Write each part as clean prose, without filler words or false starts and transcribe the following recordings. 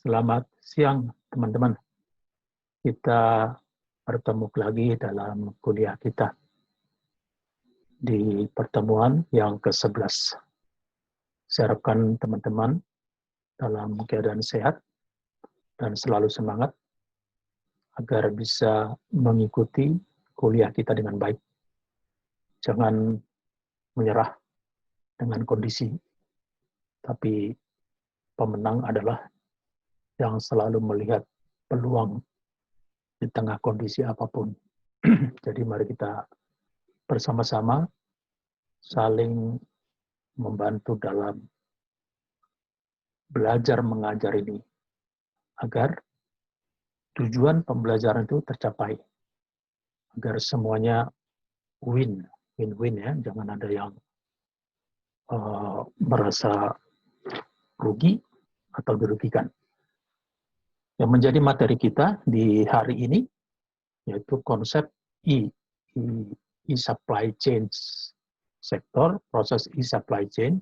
Selamat siang, teman-teman. Kita bertemu lagi dalam kuliah kita di pertemuan yang ke-11. Saya harapkan teman-teman dalam keadaan sehat dan selalu semangat agar bisa mengikuti kuliah kita dengan baik. Jangan menyerah dengan kondisi, tapi pemenang adalah yang selalu melihat peluang di tengah kondisi apapun. Jadi mari kita bersama-sama saling membantu dalam belajar mengajar ini agar tujuan pembelajaran itu tercapai, agar semuanya win-win ya, jangan ada yang merasa rugi atau dirugikan. Yang menjadi materi kita di hari ini yaitu konsep e-supply chain sektor, proses e-supply chain,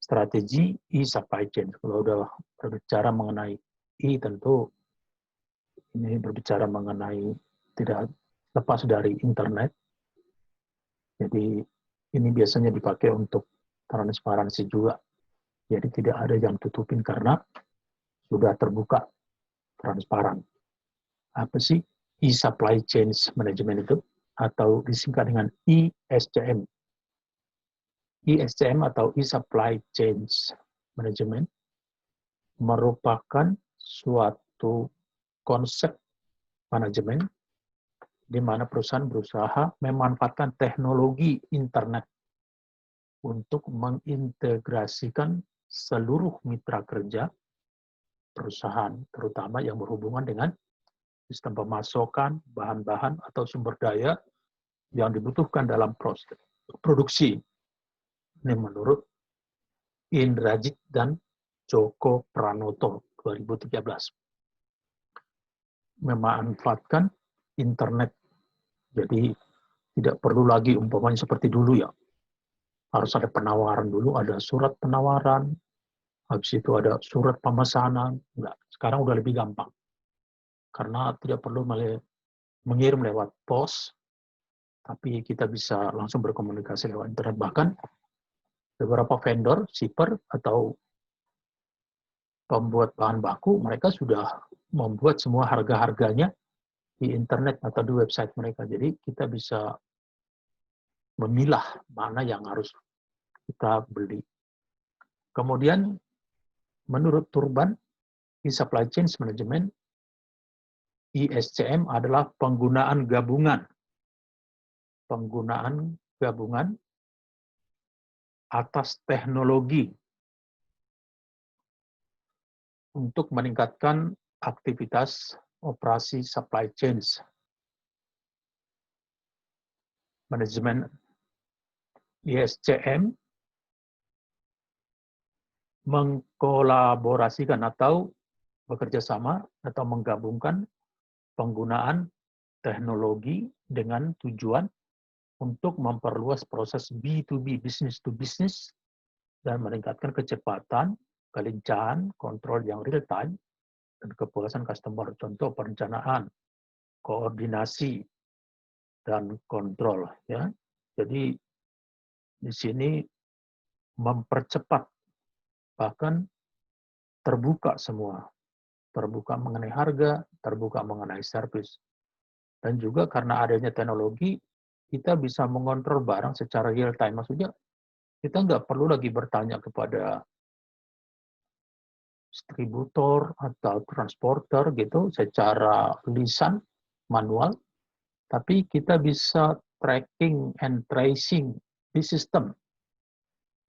strategi e-supply chain. Kalau udah berbicara mengenai tentu ini berbicara mengenai tidak lepas dari internet. Jadi ini biasanya dipakai untuk transparansi juga. Jadi tidak ada yang tutupin karena sudah terbuka, transparan. Apa sih e-supply chain management itu? Atau disingkat dengan ESCM. ESCM atau e-supply chain management merupakan suatu konsep manajemen di mana perusahaan berusaha memanfaatkan teknologi internet untuk mengintegrasikan seluruh mitra kerja perusahaan, terutama yang berhubungan dengan sistem pemasokan, bahan-bahan atau sumber daya yang dibutuhkan dalam proses produksi. Ini menurut Indrajit dan Joko Pranoto 2013. Memanfaatkan internet. Jadi tidak perlu lagi umpamanya seperti dulu ya. Harus ada penawaran dulu, ada surat penawaran, habis itu ada surat pemesanan. Enggak, sekarang udah lebih gampang. Karena tidak perlu mengirim lewat pos, tapi kita bisa langsung berkomunikasi lewat internet. Bahkan beberapa vendor, shipper, atau pembuat bahan baku, mereka sudah membuat semua harga-harganya di internet atau di website mereka. Jadi kita bisa memilah mana yang harus kita beli. Kemudian menurut Turban, e-supply chain management, ESCM adalah penggunaan gabungan. Penggunaan gabungan atas teknologi untuk meningkatkan aktivitas operasi supply chains. Manajemen ESCM mengkolaborasikan atau bekerja sama atau menggabungkan penggunaan teknologi dengan tujuan untuk memperluas proses B2B, business to business, dan meningkatkan kecepatan, kelincahan, kontrol yang real time, dan kepuasan customer. Contoh perencanaan, koordinasi, dan kontrol. Ya. Jadi di sini mempercepat, bahkan terbuka semua. Terbuka mengenai harga, terbuka mengenai servis. Dan juga karena adanya teknologi, kita bisa mengontrol barang secara real time. Maksudnya, kita nggak perlu lagi bertanya kepada distributor atau transporter gitu secara lisan, manual, tapi kita bisa tracking and tracing di sistem.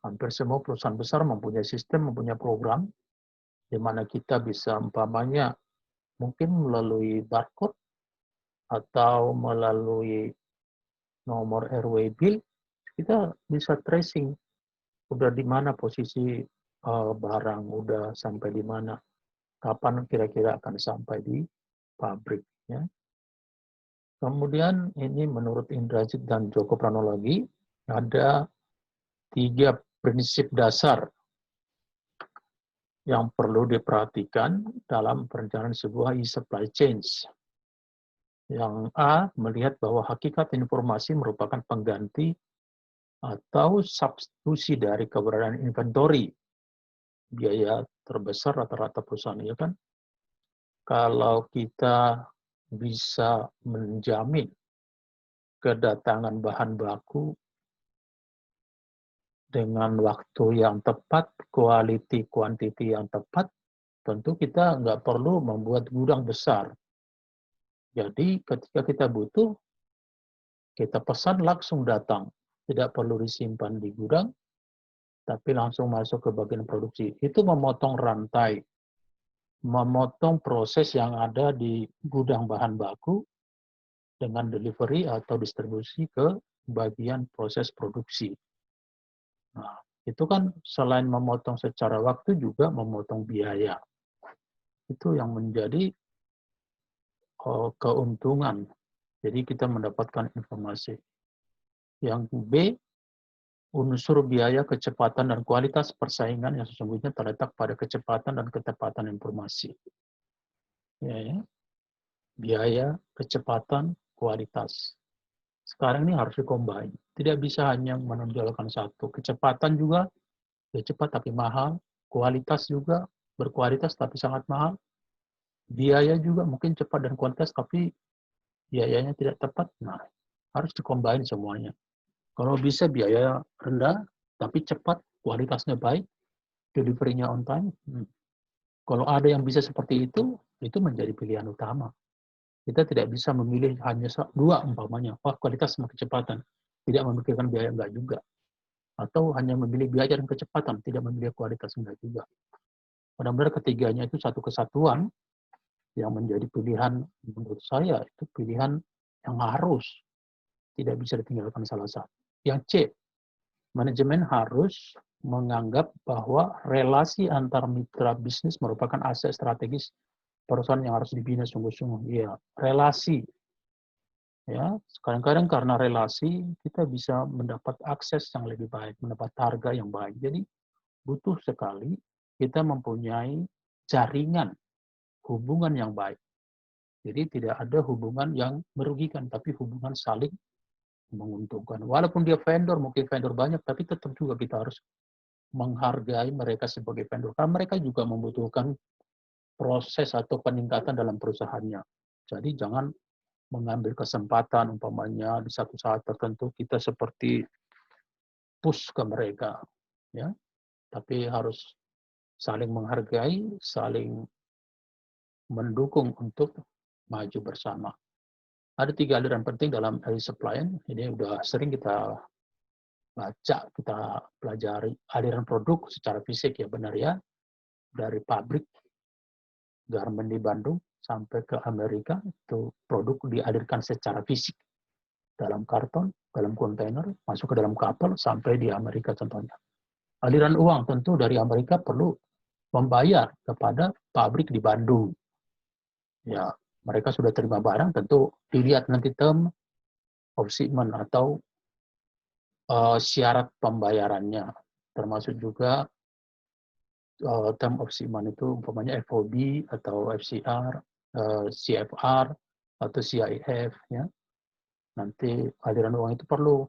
Hampir semua perusahaan besar mempunyai sistem, mempunyai program, di mana kita bisa umpamanya mungkin melalui barcode atau melalui nomor airway bill, kita bisa tracing udah di mana posisi barang, udah sampai di mana, kapan kira-kira akan sampai di pabrik. Ya. Kemudian ini menurut Indrajit dan Joko Pranoto lagi, ada 3 prinsip dasar yang perlu diperhatikan dalam perencanaan sebuah e-supply chain. Yang A, melihat bahwa hakikat informasi merupakan pengganti atau substitusi dari keberadaan inventory. Biaya terbesar rata-rata perusahaan, ya kan? Kalau kita bisa menjamin kedatangan bahan baku dengan waktu yang tepat, quality, quantity yang tepat, tentu kita nggak perlu membuat gudang besar. Jadi ketika kita butuh, kita pesan langsung datang. Tidak perlu disimpan di gudang, tapi langsung masuk ke bagian produksi. Itu memotong rantai, memotong proses yang ada di gudang bahan baku dengan delivery atau distribusi ke bagian proses produksi. Nah, itu kan selain memotong secara waktu juga memotong biaya. Itu yang menjadi keuntungan. Jadi kita mendapatkan informasi. Yang B, unsur biaya, kecepatan, dan kualitas persaingan yang sesungguhnya terletak pada kecepatan dan ketepatan informasi. Ya. Biaya, kecepatan, kualitas. Sekarang ini harus dikombin. Tidak bisa hanya menonjolkan satu. Kecepatan juga, ya cepat tapi mahal. Kualitas juga, berkualitas tapi sangat mahal. Biaya juga mungkin cepat dan kualitas, tapi biayanya tidak tepat. Nah, harus dikombin semuanya. Kalau bisa biaya rendah, tapi cepat, kualitasnya baik, delivery-nya on time. Kalau ada yang bisa seperti itu menjadi pilihan utama. Kita tidak bisa memilih hanya dua umpamanya. Kualitas sama kecepatan. Tidak memikirkan biaya, enggak juga. Atau hanya memilih biaya dan kecepatan, tidak memilih kualitas, enggak juga. Benar-benar ketiganya itu satu kesatuan yang menjadi pilihan, menurut saya, itu pilihan yang harus. Tidak bisa ditinggalkan salah satu. Yang C, manajemen harus menganggap bahwa relasi antar mitra bisnis merupakan aset strategis perusahaan yang harus dibina sungguh-sungguh. Ya, relasi. Ya, kadang-kadang karena relasi kita bisa mendapat akses yang lebih baik, mendapat harga yang baik. Jadi butuh sekali kita mempunyai jaringan hubungan yang baik. Jadi tidak ada hubungan yang merugikan, tapi hubungan saling menguntungkan. Walaupun dia vendor, mungkin vendor banyak, tapi tetap juga kita harus menghargai mereka sebagai vendor. Karena mereka juga membutuhkan proses atau peningkatan dalam perusahaannya. Jadi jangan mengambil kesempatan umpamanya di satu saat tertentu kita seperti push ke mereka, ya. Tapi harus saling menghargai, saling mendukung untuk maju bersama. Ada 3 aliran penting dalam supply. Ini udah sering kita baca, kita pelajari. Aliran produk secara fisik ya benar ya, dari pabrik garment di Bandung sampai ke Amerika, itu produk dialirkan secara fisik dalam karton, dalam kontainer, masuk ke dalam kapal, sampai di Amerika contohnya. Aliran uang tentu dari Amerika perlu membayar kepada pabrik di Bandung. Ya, mereka sudah terima barang, tentu dilihat nanti term of shipment atau syarat pembayarannya, termasuk juga term of shipment itu umpamanya FOB atau FCR, CFR atau CIF, ya. Nanti aliran uang itu perlu.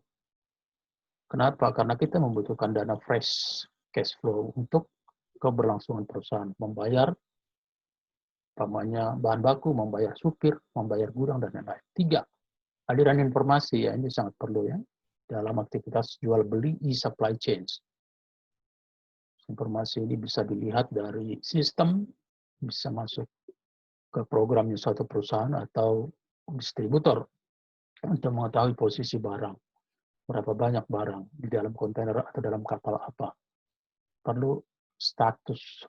Kenapa? Karena kita membutuhkan dana fresh cash flow untuk keberlangsungan perusahaan, membayar umpamanya bahan baku, membayar supir, membayar gudang, dan lain-lain. 3, aliran informasi, ya ini sangat perlu ya dalam aktivitas jual beli e-supply chain. Informasi ini bisa dilihat dari sistem, bisa masuk ke programnya suatu perusahaan atau distributor untuk mengetahui posisi barang, berapa banyak barang di dalam kontainer atau dalam kapal apa. Perlu status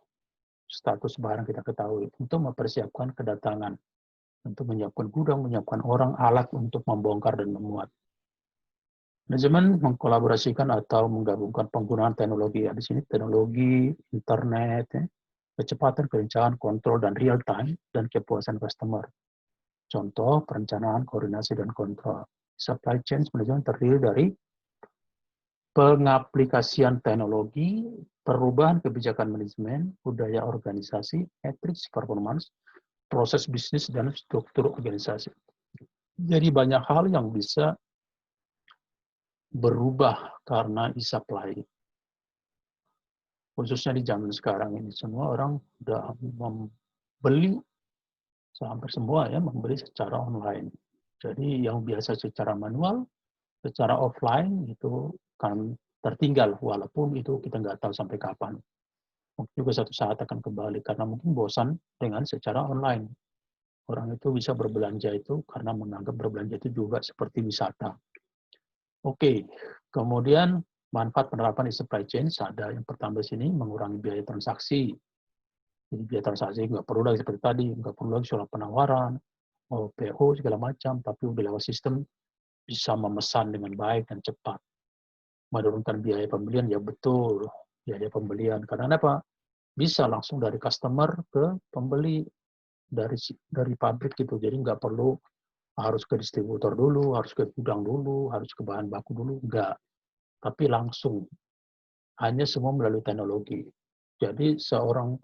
barang kita ketahui untuk mempersiapkan kedatangan, untuk menyiapkan gudang, menyiapkan orang, alat untuk membongkar dan memuat. Manajemen mengkolaborasikan atau menggabungkan penggunaan teknologi. Di sini teknologi, internet, ya, kecepatan, kelincahan, kontrol, dan real time, dan kepuasan customer. Contoh, perencanaan, koordinasi, dan kontrol. Supply chain management terdiri dari pengaplikasian teknologi, perubahan kebijakan manajemen, budaya organisasi, matriks performance, proses bisnis, dan struktur organisasi. Jadi banyak hal yang bisa berubah karena e-supply. Khususnya di zaman sekarang ini, semua orang sudah membeli, hampir semua ya, membeli secara online. Jadi yang biasa secara manual, secara offline itu kan tertinggal, walaupun itu kita nggak tahu sampai kapan. Mungkin juga satu saat akan kembali, karena mungkin bosan dengan secara online. Orang itu bisa berbelanja itu karena menganggap berbelanja itu juga seperti wisata. Oke, kemudian manfaat penerapan di supply chain ada yang pertama di sini mengurangi biaya transaksi. Jadi biaya transaksi nggak perlu lagi seperti tadi, nggak perlu lagi surat penawaran, PO segala macam, tapi udah lewat sistem bisa memesan dengan baik dan cepat. Menurunkan biaya pembelian, ya betul, biaya pembelian. Karena apa? Bisa langsung dari customer ke pembeli, dari pabrik gitu. Jadi nggak perlu harus ke distributor dulu, harus ke gudang dulu, harus ke bahan baku dulu, enggak. Tapi langsung, hanya semua melalui teknologi. Jadi seorang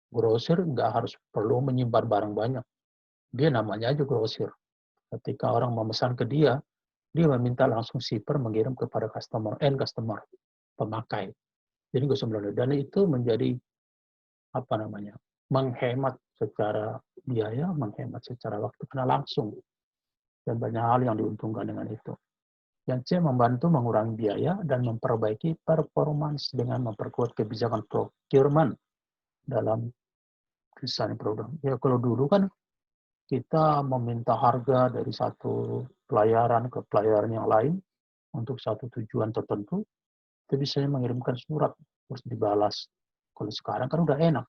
grosir nggak harus perlu menyimpan barang banyak. Dia namanya aja grosir. Ketika orang memesan ke dia meminta langsung shipper mengirim kepada end customer, pemakai. Jadi nggak usah melalui. Dan itu menjadi menghemat secara biaya, menghemat secara waktu, karena langsung. Dan banyak hal yang diuntungkan dengan itu. Yang C, membantu mengurangi biaya dan memperbaiki performance dengan memperkuat kebijakan procurement dalam desain program. Ya kalau dulu kan kita meminta harga dari satu pelayaran ke pelayaran yang lain untuk satu tujuan tertentu, itu bisa mengirimkan surat terus dibalas. Kalau sekarang kan udah enak,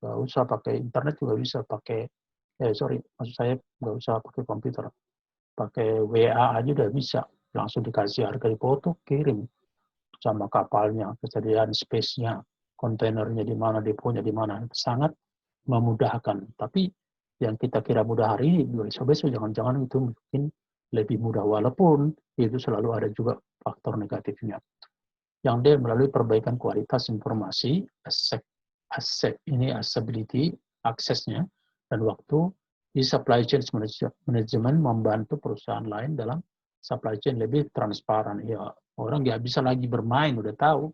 nggak usah pakai internet juga bisa pakai, maksud saya nggak usah pakai komputer, pakai WA aja udah bisa, langsung dikasih harga di foto, kirim sama kapalnya, kesediaan space-nya, kontainernya di mana, deponya di mana, sangat memudahkan. Tapi yang kita kira mudah hari ini, besok-besok jangan-jangan itu mungkin lebih mudah, walaupun itu selalu ada juga faktor negatifnya. Yang D, melalui perbaikan kualitas informasi, accessibility, aksesnya, dan waktu, di supply chain management membantu perusahaan lain dalam supply chain lebih transparan. Ya, orang nggak bisa lagi bermain, udah tahu.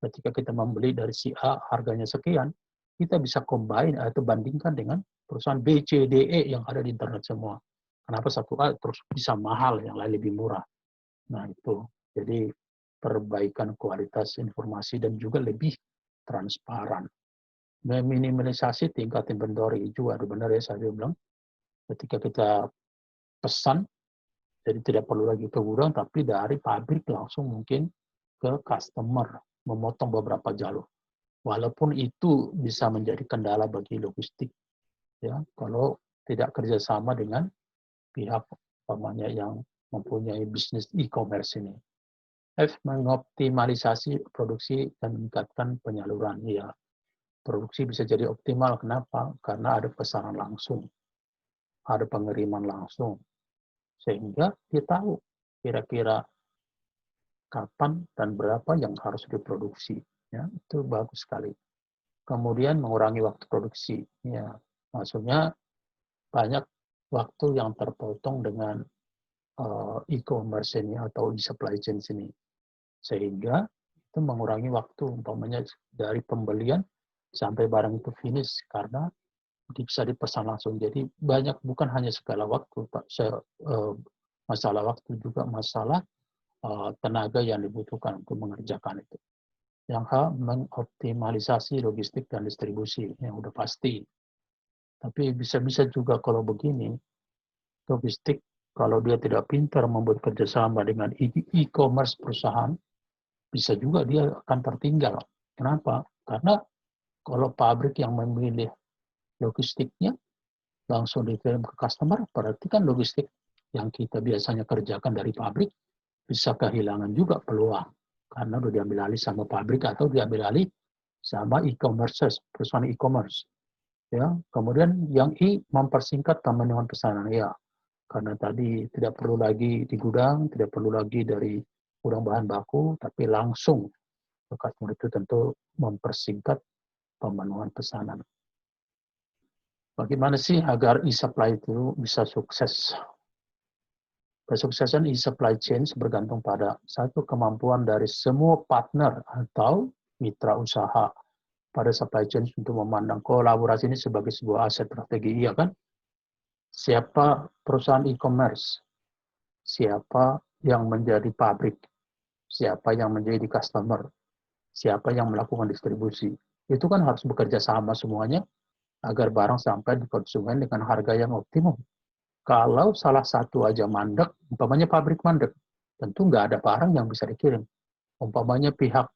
Ketika kita membeli dari si A harganya sekian, kita bisa combine atau bandingkan dengan perusahaan B, C, D, E yang ada di internet semua. Kenapa satu A terus bisa mahal, yang lain lebih murah. Nah itu, jadi perbaikan kualitas informasi dan juga lebih transparan. Meminimalisasi tingkat inventory juga, benar ya saya bilang. Ketika kita pesan, jadi tidak perlu lagi ke gudang, tapi dari pabrik langsung mungkin ke customer, memotong beberapa jalur. Walaupun itu bisa menjadi kendala bagi logistik, ya, kalau tidak kerjasama dengan pihak umpamanya yang mempunyai bisnis e-commerce ini. F, mengoptimalisasi produksi dan meningkatkan penyaluran. Ya, produksi bisa jadi optimal. Kenapa? Karena ada pesanan langsung, ada pengiriman langsung, sehingga dia tahu kira-kira kapan dan berapa yang harus diproduksi. Ya, itu bagus sekali. Kemudian mengurangi waktu produksi. Ya, maksudnya banyak waktu yang terpotong dengan e-commerce ini atau di supply chain sini, sehingga itu mengurangi waktu, umpamanya dari pembelian sampai barang itu finish, karena bisa dipesan langsung. Jadi banyak, bukan hanya segala waktu, masalah waktu juga masalah tenaga yang dibutuhkan untuk mengerjakan itu. Yang H, mengoptimalisasi logistik dan distribusi, yang udah pasti. Tapi bisa-bisa juga kalau begini, logistik kalau dia tidak pintar membuat kerjasama dengan e-commerce perusahaan, bisa juga dia akan tertinggal. Kenapa? Karena kalau pabrik yang memilih logistiknya langsung dikirim ke customer, berarti kan logistik yang kita biasanya kerjakan dari pabrik bisa kehilangan juga peluang. Karena udah diambil alih sama pabrik atau diambil alih sama e-commerce, perusahaan e-commerce. Ya, kemudian yang I, mempersingkat pemenuhan pesanan. Ya, karena tadi tidak perlu lagi di gudang, tidak perlu lagi dari gudang bahan baku, tapi langsung Customer itu tentu mempersingkat pemenuhan pesanan. Bagaimana sih agar e-supply itu bisa sukses? Kesuksesan e-supply chain bergantung pada satu kemampuan dari semua partner atau mitra usaha pada supply chain untuk memandang kolaborasi ini sebagai sebuah aset strategi, iya kan? Siapa perusahaan e-commerce? Siapa yang menjadi pabrik? Siapa yang menjadi customer? Siapa yang melakukan distribusi? Itu kan harus bekerja sama semuanya agar barang sampai di konsumen dengan harga yang optimum. Kalau salah satu aja mandek, umpamanya pabrik mandek, tentu nggak ada barang yang bisa dikirim. Umpamanya pihak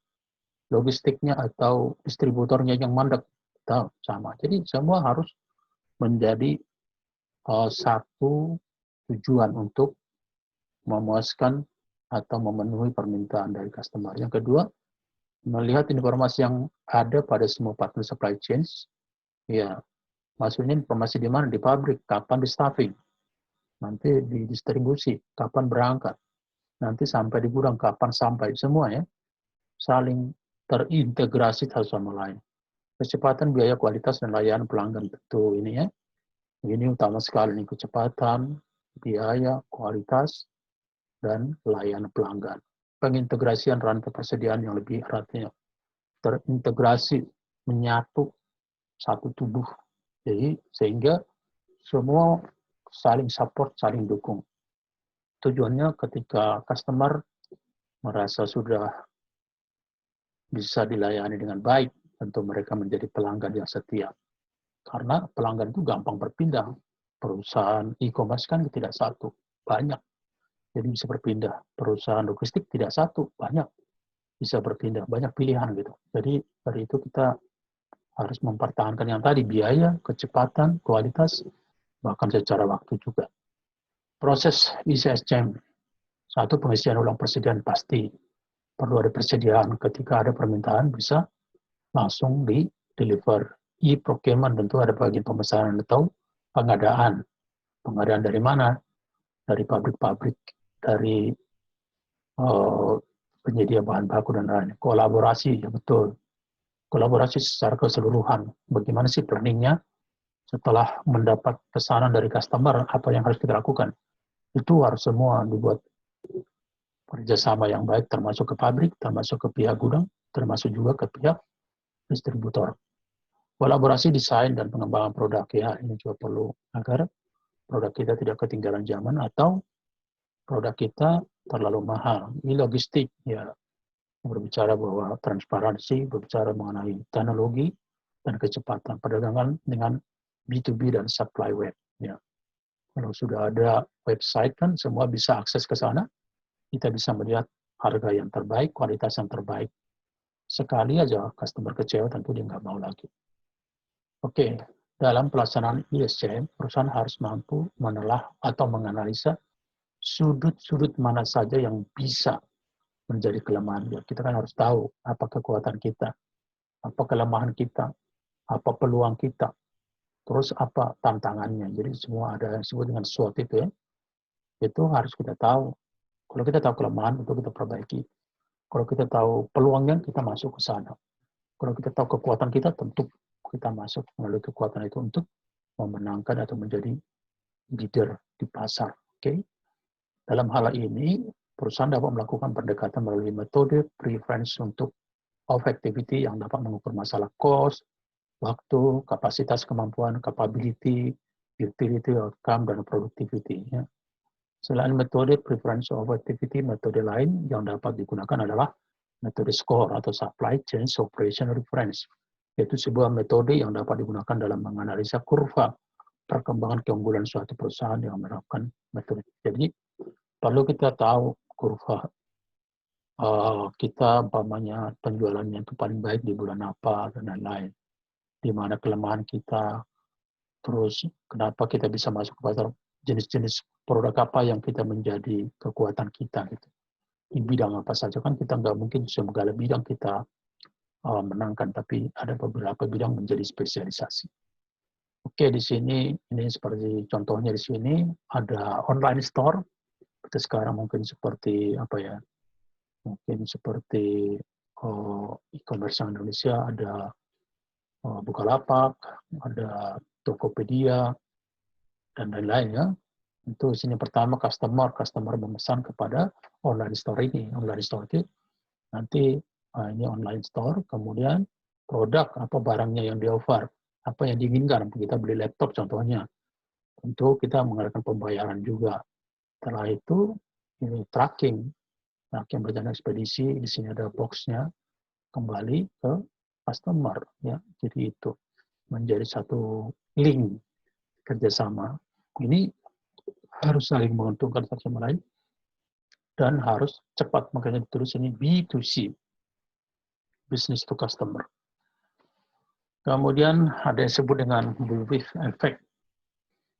logistiknya atau distributornya yang mandek, sama. Jadi semua harus menjadi satu tujuan untuk memuaskan atau memenuhi permintaan dari customer. Yang kedua, melihat informasi yang ada pada semua partner supply chains, ya maksudnya informasi di mana, di pabrik, kapan di staffing, nanti di distribusi, kapan berangkat, nanti sampai di gudang, kapan sampai, semua ya, saling terintegrasi satu sama lain. Kecepatan, biaya, kualitas, dan layanan pelanggan, tentu ini ya, ini utama sekali nih, kecepatan, biaya, kualitas, dan layanan pelanggan. Pengintegrasian rantai persediaan yang lebih eratnya, terintegrasi, menyatu, satu tubuh. Jadi sehingga semua saling support, saling dukung. Tujuannya ketika customer merasa sudah bisa dilayani dengan baik, tentu mereka menjadi pelanggan yang setia. Karena pelanggan itu gampang berpindah. Perusahaan e-commerce kan tidak satu, banyak. Jadi bisa berpindah. Perusahaan logistik tidak satu, banyak. Bisa berpindah, banyak pilihan gitu. Jadi dari itu kita harus mempertahankan yang tadi, biaya, kecepatan, kualitas, bahkan secara waktu juga. Proses ICSCM, satu pengisian ulang persediaan pasti. Perlu ada persediaan ketika ada permintaan bisa langsung di-deliver. E-procurement tentu ada bagian pemesanan atau pengadaan. Pengadaan dari mana? Dari pabrik-pabrik, dari penyedia bahan baku dan lain. Kolaborasi, ya betul. Kolaborasi secara keseluruhan. Bagaimana sih planningnya? Setelah mendapat pesanan dari customer, apa yang harus kita lakukan? Itu harus semua dibuat kerjasama yang baik, termasuk ke pabrik, termasuk ke pihak gudang, termasuk juga ke pihak distributor. Kolaborasi desain dan pengembangan produk, ya ini juga perlu agar produk kita tidak ketinggalan zaman atau produk kita terlalu mahal. Ini logistik, ya berbicara bahwa transparansi, berbicara mengenai teknologi dan kecepatan perdagangan dengan B2B dan supply web. Ya. Kalau sudah ada website kan semua bisa akses ke sana, kita bisa melihat harga yang terbaik, kualitas yang terbaik. Sekali aja customer kecewa, tentu dia nggak mau lagi. Oke, dalam pelaksanaan ISCM, perusahaan harus mampu menelah atau menganalisa sudut-sudut mana saja yang bisa menjadi kelemahan. Ya, kita kan harus tahu apa kekuatan kita, apa kelemahan kita, apa peluang kita, terus apa tantangannya. Jadi semua ada yang disebut dengan SWOT itu ya. Itu harus kita tahu. Kalau kita tahu kelemahan, itu kita perbaiki. Kalau kita tahu peluangnya, kita masuk ke sana. Kalau kita tahu kekuatan kita, tentu kita masuk melalui kekuatan itu untuk memenangkan atau menjadi leader di pasar. Oke? Dalam hal ini, perusahaan dapat melakukan pendekatan melalui metode preference untuk of activity yang dapat mengukur masalah cost, waktu, kapasitas, kemampuan, capability, utility, outcome, dan productivity. Ya. Selain metode preference of activity, metode lain yang dapat digunakan adalah metode SCORE atau Supply Chain Operation Reference, yaitu sebuah metode yang dapat digunakan dalam menganalisa kurva perkembangan keunggulan suatu perusahaan yang menerapkan metode. Jadi perlu kita tahu kurva kita umpamanya penjualannya itu paling baik di bulan apa dan lain-lain, di mana kelemahan kita, terus kenapa kita bisa masuk ke pasar, jenis-jenis produk apa yang kita menjadi kekuatan kita gitu. Di bidang apa saja kan kita nggak mungkin segala bidang kita menangkan, tapi ada beberapa bidang menjadi spesialisasi. Oke, di sini ini seperti contohnya di sini ada online store. Kita sekarang mungkin seperti apa ya? Mungkin seperti e-commerce yang Indonesia, ada Bukalapak, ada Tokopedia, dan lain-lain ya. Itu isinya pertama customer memesan kepada online store ini. Online store itu nanti ini online store, kemudian produk apa barangnya yang di-offer, apa yang diinginkan. Kita beli laptop contohnya, tentu kita mengadakan pembayaran juga. Setelah itu ini tracking perjalanan ekspedisi, di sini ada box-nya, kembali ke customer ya. Jadi itu menjadi satu link kerjasama. Ini harus saling menguntungkan satu sama lain dan harus cepat, makanya ditulis ini B2C, business to customer. Kemudian ada yang disebut dengan bullwhip effect.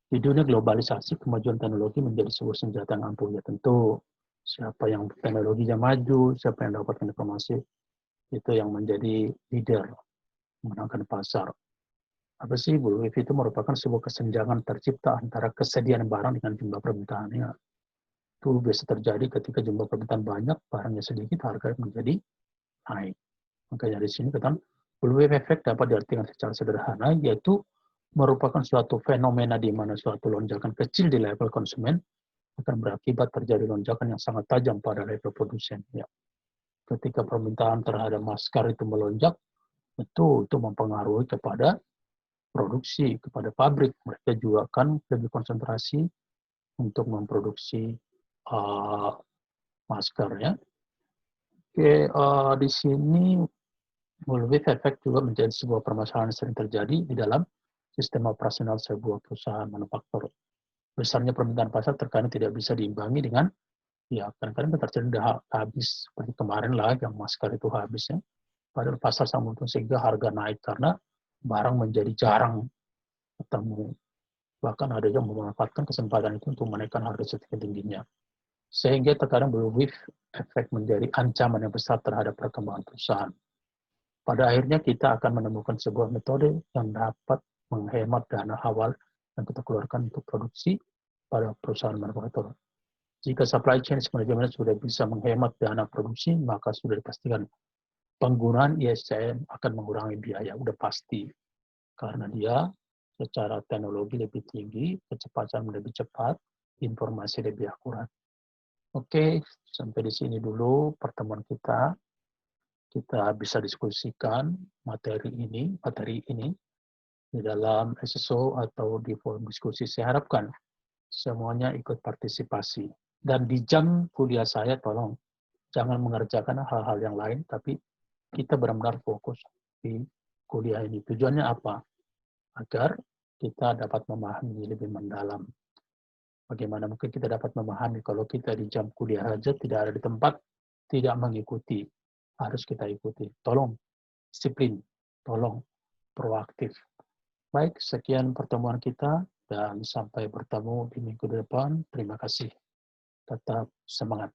Di dunia globalisasi, kemajuan teknologi menjadi sebuah senjata yang ampuh. Ya tentu siapa yang teknologinya maju, siapa yang dapatkan informasi, itu yang menjadi leader, menangkan pasar. Apa sih bullwhip itu? Merupakan sebuah kesenjangan tercipta antara kesediaan barang dengan jumlah permintaannya. Itu biasa terjadi ketika jumlah permintaan banyak, barangnya sedikit, harga menjadi naik. Makanya di sini kata bullwhip effect dapat diartikan secara sederhana, yaitu merupakan suatu fenomena di mana suatu lonjakan kecil di level konsumen akan berakibat terjadi lonjakan yang sangat tajam pada level produsen. Ya. Ketika permintaan terhadap masker itu melonjak, itu mempengaruhi kepada produksi, kepada pabrik. Mereka juga akan lebih konsentrasi untuk memproduksi masker ya. Oke, di sini bullwhip effect juga menjadi sebuah permasalahan yang sering terjadi di dalam sistem operasional sebuah perusahaan manufaktur. Besarnya permintaan pasar terkadang tidak bisa diimbangi dengan ya kadang-kadang terjadi udah habis seperti kemarin lah yang masker itu habis ya. Padahal pasar sangat untung sehingga harga naik karena barang menjadi jarang ketemu. Bahkan ada yang memanfaatkan kesempatan itu untuk menaikkan harga setinggi-tingginya. Sehingga terkadang bullwhip effect menjadi ancaman yang besar terhadap perkembangan perusahaan. Pada akhirnya kita akan menemukan sebuah metode yang dapat menghemat dana awal yang kita keluarkan untuk produksi pada perusahaan manufaktur. Jika supply chain management sudah bisa menghemat dana produksi, maka sudah dipastikan penggunaan ISCM akan mengurangi biaya, udah pasti. Karena dia secara teknologi lebih tinggi, kecepatan lebih cepat, informasi lebih akurat. Oke, sampai di sini dulu pertemuan kita. Kita bisa diskusikan materi ini di dalam SSO atau di forum diskusi. Saya harapkan semuanya ikut partisipasi. Dan di jam kuliah saya, tolong jangan mengerjakan hal-hal yang lain, tapi kita benar-benar fokus di kuliah ini. Tujuannya apa? Agar kita dapat memahami lebih mendalam. Bagaimana mungkin kita dapat memahami kalau kita di jam kuliah saja tidak ada di tempat, tidak mengikuti. Harus kita ikuti. Tolong disiplin, tolong proaktif. Baik, sekian pertemuan kita dan sampai bertemu di minggu depan. Terima kasih. Tetap semangat.